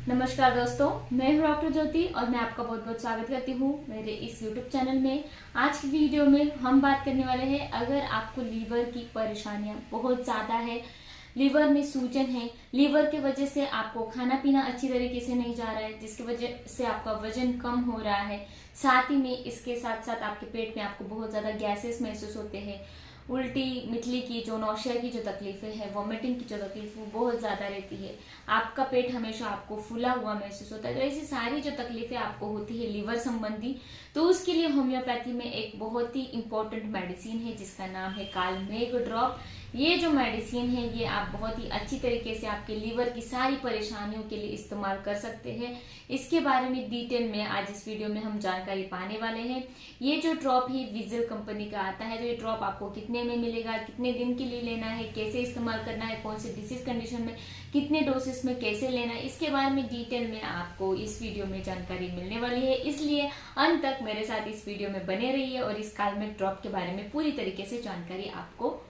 नमस्कार दोस्तों, मैं हूं डॉक्टर ज्योति और मैं आपका बहुत बहुत स्वागत करती हूं मेरे इस YouTube चैनल में। आज की वीडियो में हम बात करने वाले हैं, अगर आपको लीवर की परेशानियां बहुत ज़्यादा है, लीवर में सूजन है, लीवर के वजह से आपको खाना पीना अच्छी तरीके से नहीं जा रहा है, जिसकी वजह से आपका वजन कम हो रहा है, साथ ही में इसके साथ साथ आपके पेट में आपको बहुत ज़्यादा गैसेस महसूस होते हैं, उल्टी मितली की जो नौशिया की जो तकलीफें हैं, वॉमिटिंग की जो तकलीफ वो बहुत ज़्यादा रहती है, आपका पेट हमेशा आपको फूला हुआ महसूस होता है। तो ऐसी सारी जो तकलीफें आपको होती है लीवर संबंधी, तो उसके लिए होम्योपैथी में एक बहुत ही इंपॉर्टेंट मेडिसिन है जिसका नाम है कालमेघ ड्रॉप। ये जो मेडिसिन है ये आप बहुत ही अच्छी तरीके से आपके लीवर की सारी परेशानियों के लिए इस्तेमाल कर सकते हैं। इसके बारे में डिटेल में आज इस वीडियो में हम जानकारी पाने वाले हैं। ये जो ड्रॉप है विजिल कंपनी का आता है। तो ये ड्रॉप आपको कितने में मिलेगा, कितने दिन के लिए लेना है, कैसे इस्तेमाल करना है, कौन से डिसीज कंडीशन में कितने डोसेस में कैसे लेना है, इसके बारे में डिटेल में आपको इस वीडियो में जानकारी मिलने वाली है। इसलिए अंत तक मेरे साथ इस वीडियो में बने रहिए और इस कालमेघ ड्रॉप के बारे में पूरी तरीके से जानकारी आपको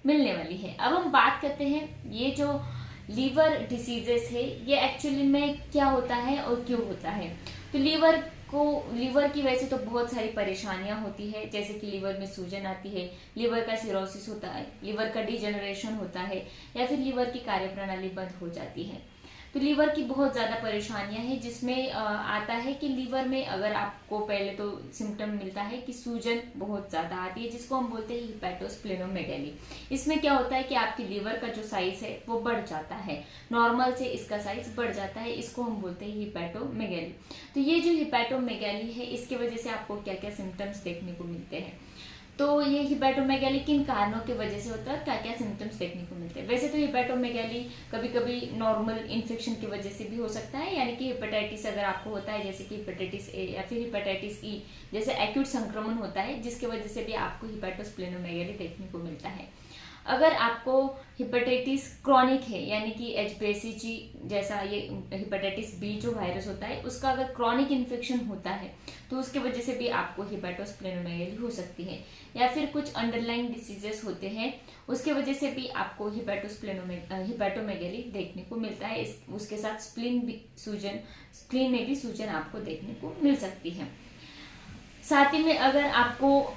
मिलने वाली है। अब हम बात करते हैं ये जो लीवर डिसीजेस है ये एक्चुअली में क्या होता है और क्यों होता है। तो लीवर की वजह से तो बहुत सारी परेशानियां होती है, जैसे कि लीवर में सूजन आती है, लीवर का सिरोसिस होता है, लीवर का डिजेनरेशन होता है, या फिर लीवर की कार्यप्रणाली बंद हो जाती है। तो लीवर की बहुत ज्यादा परेशानियां हैं, जिसमें आता है कि लीवर में अगर आपको पहले तो सिम्टम मिलता है कि सूजन बहुत ज्यादा आती है, जिसको हम बोलते हैं हिपेटोस्प्लेनोमेगैली। इसमें क्या होता है कि आपके लीवर का जो साइज है वो बढ़ जाता है, नॉर्मल से इसका साइज बढ़ जाता है, इसको हम बोलते हैं हिपेटोमेगैली। तो ये जो हिपेटोमेगैली है इसकी वजह से आपको क्या क्या सिम्टम्स देखने को मिलते हैं। तो ये हिपेटोमेगैली किन कारणों की वजह से होता है, क्या क्या सिम्टम्स देखने को मिलते हैं। वैसे तो हिपेटोमेगैली कभी कभी नॉर्मल इन्फेक्शन की वजह से भी हो सकता है, यानी कि हेपेटाइटिस अगर आपको होता है, जैसे कि हेपेटाइटिस ए या फिर हेपेटाइटिस ई जैसे एक्यूट संक्रमण होता है, जिसकी वजह से भी आपको हिपेटोस्प्लेनोमेगैली देखने को मिलता है। अगर आपको हेपेटाइटिस क्रॉनिक है, यानी कि एचबीएसजी जैसा ये हेपेटाइटिस बी जो वायरस होता है उसका अगर क्रॉनिक इन्फेक्शन होता है तो उसके वजह से भी आपको हिपेटोस्प्लेनोमेगैली हो सकती है। या फिर कुछ अंडरलाइंग डिसीजेस होते हैं उसके वजह से भी आपको हिपेटोमेगैली देखने को मिलता है। उसके साथ स्प्लीन में भी सूजन आपको देखने को मिल सकती है। साथ ही में अगर आपको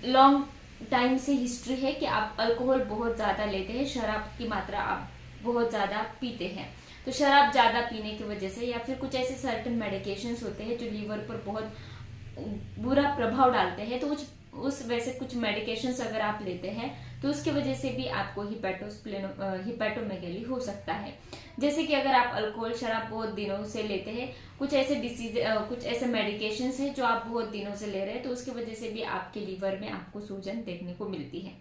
लॉन्ग टाइम से हिस्ट्री है कि आप अल्कोहल बहुत ज्यादा लेते हैं, शराब की मात्रा आप बहुत ज्यादा पीते हैं, तो शराब ज्यादा पीने की वजह से, या फिर कुछ ऐसे सर्टेन मेडिकेशंस होते हैं जो लीवर पर बहुत बुरा प्रभाव डालते हैं, तो उस वैसे कुछ मेडिकेशंस अगर आप लेते हैं तो उसकी वजह से भी आपको हिपेटोमेगैली हो सकता है। जैसे कि अगर आप अल्कोहल शराब बहुत दिनों से लेते हैं, कुछ ऐसे मेडिकेशंस हैं जो आप बहुत दिनों से ले रहे हैं, तो उसकी वजह से भी आपके लीवर में आपको सूजन देखने को मिलती है।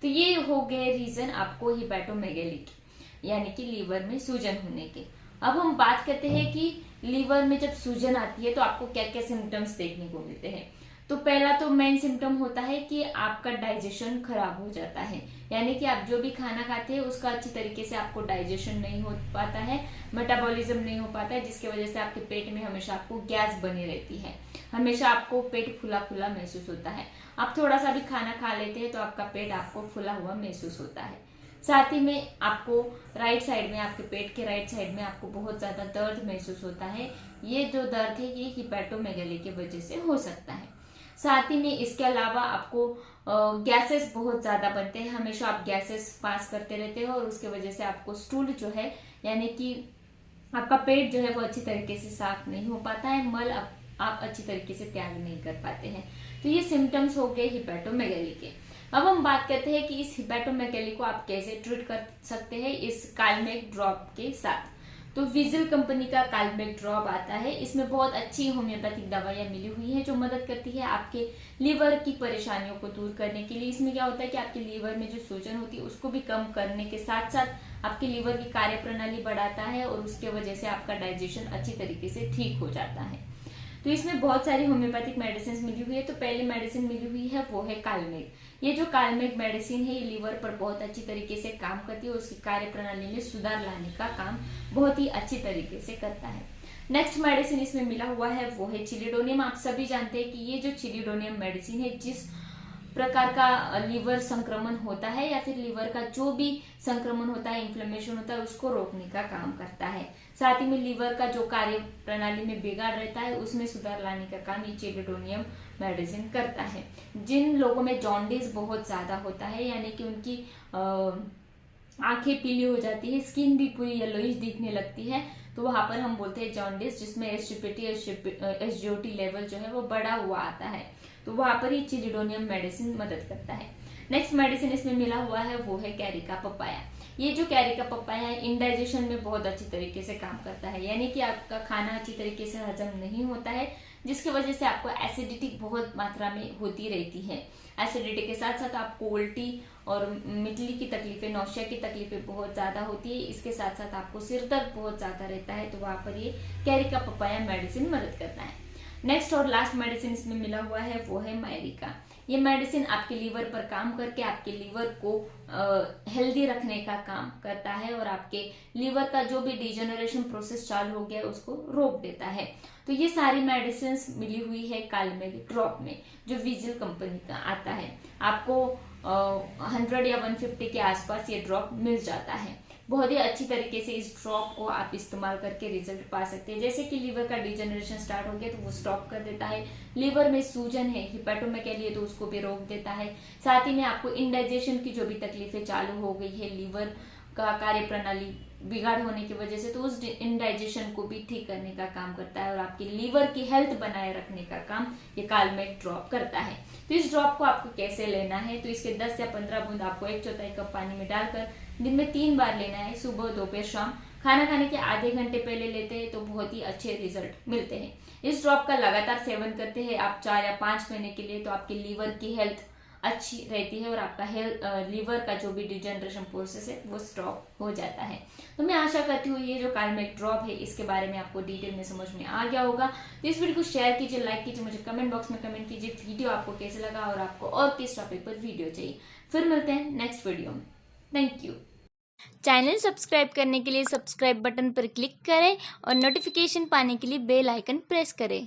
तो ये हो गए रीजन आपको हिपेटोमेगैली की, यानी कि लीवर में सूजन होने के। अब हम बात करते हैं कि लीवर में जब सूजन आती है तो आपको क्या क्या सिम्टम्स देखने को मिलते हैं। तो पहला तो मेन सिम्टम होता है कि आपका डाइजेशन खराब हो जाता है, यानी कि आप जो भी खाना खाते हैं उसका अच्छी तरीके से आपको डाइजेशन नहीं हो पाता है, मेटाबॉलिज्म नहीं हो पाता है, जिसकी वजह से आपके पेट में हमेशा आपको गैस बनी रहती है, हमेशा आपको पेट फुला फुला महसूस होता है। आप थोड़ा सा भी खाना खा लेते हैं तो आपका पेट आपको फुला हुआ महसूस होता है। साथ ही में आपको राइट साइड में, आपके पेट के राइट साइड में आपको बहुत ज्यादा दर्द महसूस होता है। ये जो दर्द है ये हिपेटोमेगैली की वजह से हो सकता है। साथ ही में इसके अलावा आपको गैसेस बहुत ज्यादा बनते हैं, हमेशा आप गैसेस पास करते रहते हो और उसके वजह से आपको स्टूल जो है, यानी कि आपका पेट जो है वो अच्छी तरीके से साफ नहीं हो पाता है, मल आप अच्छी तरीके से त्याग नहीं कर पाते हैं। तो ये सिम्टम्स हो गए हिपेटोमेगैली के। अब हम बात करते हैं कि इस हिपेटोमेगैली को आप कैसे ट्रीट कर सकते हैं इस कालमेघ ड्रॉप के साथ। तो विजिल कंपनी का कालमेघ ड्रॉप आता है, इसमें बहुत अच्छी होम्योपैथिक दवाइयां मिली हुई है जो मदद करती है आपके लीवर की परेशानियों को दूर करने के लिए। इसमें क्या होता है कि आपके लीवर में जो सूजन होती है उसको भी कम करने के साथ साथ आपके लीवर की कार्यप्रणाली बढ़ाता है और उसके वजह से आपका डाइजेशन अच्छी तरीके से ठीक हो जाता है। तो इसमें बहुत सारी होम्योपैथिक मेडिसिन मिली हुई है। तो पहली मेडिसिन मिली हुई है वो है कालमेघ। ये जो कालमेघ मेडिसिन है ये लीवर पर बहुत अच्छी तरीके से काम करती है, उसकी कार्य प्रणाली में सुधार लाने का काम बहुत ही अच्छी तरीके से करता है। नेक्स्ट मेडिसिन इसमें मिला हुआ है वो है चिलिडोनियम। आप सभी जानते हैं कि ये जो चिलिडोनियम मेडिसिन है, जिस प्रकार का लीवर संक्रमण होता है या फिर लीवर का जो भी संक्रमण होता है, इन्फ्लेमेशन होता है, उसको रोकने का काम करता है। साथ ही में लीवर का जो कार्य प्रणाली में बिगाड़ रहता है उसमें सुधार लाने का काम ये चिलिडोनियम मेडिसिन करता है। जिन लोगों में जॉन्डिस बहुत ज्यादा होता है, यानी कि उनकी आंखें पीली हो जाती है, स्किन भी पूरी येलोइश दिखने लगती है, तो वहां पर हम बोलते हैं जॉन्डिस, जिसमें एसजीओटी लेवल जो है वो बढ़ा हुआ आता है, तो वहां पर ही चिलिडोनियम मेडिसिन मदद करता है। नेक्स्ट मेडिसिन इसमें मिला हुआ है वो है कैरिका पपाया। ये जो कैरिका पपाया है इंडाइजेशन में बहुत अच्छी तरीके से काम करता है, यानी कि आपका खाना अच्छी तरीके से हजम नहीं होता है, जिसकी वजह से आपको एसिडिटी बहुत मात्रा में होती रहती है। एसिडिटी के साथ साथ आपको उल्टी और मितली की तकलीफें, नौशिया की तकलीफें बहुत ज्यादा होती है। इसके साथ साथ आपको सिर दर्द बहुत ज्यादा रहता है, तो वहां पर ये कैरिका पपाया मेडिसिन मदद करता है। नेक्स्ट और लास्ट मेडिसिन इसमें मिला हुआ है वो है मायरिका। ये मेडिसिन आपके लीवर पर काम करके आपके लीवर को हेल्दी रखने का काम करता है और आपके लीवर का जो भी डिजेनरेशन प्रोसेस चालू हो गया है उसको रोक देता है। तो ये सारी मेडिसिन मिली हुई है कालमेग ड्रॉप में, जो विजिल कंपनी का आता है। आपको 100 या 150 के आसपास ये ड्रॉप मिल जाता है। बहुत ही अच्छी तरीके से इस ड्रॉप को आप इस्तेमाल करके रिजल्ट पा सकते हैं। जैसे कि लीवर का डिजेनरेशन स्टार्ट हो गया तो वो स्टॉप कर देता है, लीवर में सूजन है हिपेटोमेगैली है तो उसको भी रोक देता है। साथ ही में आपको इंडाइजेशन की जो भी तकलीफें चालू हो गई है, लीवर का कार्य प्रणाली बिगाड़ होने की वजह से, तो उस इंडाइजेशन को भी ठीक करने का काम करता है और आपकी लीवर की हेल्थ बनाए रखने का काम ये कालमेग ड्रॉप करता है। तो इस ड्रॉप को आपको कैसे लेना है, तो इसके 10 या 15 बूंद आपको 1/4 कप पानी में डालकर दिन में 3 बार लेना है, सुबह, दोपहर, शाम। खाना खाने के आधे घंटे पहले लेते हैं तो बहुत ही अच्छे रिजल्ट मिलते हैं। इस ड्रॉप का लगातार सेवन करते हैं आप 4 या 5 महीने के लिए, तो आपकी लीवर की हेल्थ अच्छी रहती है और आपका लीवर का जो भी डिजेनरेशन प्रोसेस है वो स्टॉप हो जाता है। तो मैं आशा करती हूँ ये जो कालमेग ड्रॉप है इसके बारे में आपको डिटेल में समझ में आ गया होगा। तो इस वीडियो को शेयर कीजिए, लाइक कीजिए, मुझे कमेंट बॉक्स में कमेंट कीजिए वीडियो आपको कैसे लगा और आपको और किस टॉपिक पर वीडियो चाहिए। फिर मिलते हैं नेक्स्ट वीडियो में। Thank you. चैनल सब्सक्राइब करने के लिए सब्सक्राइब बटन पर क्लिक करें और नोटिफिकेशन पाने के लिए बेल आइकन प्रेस करें।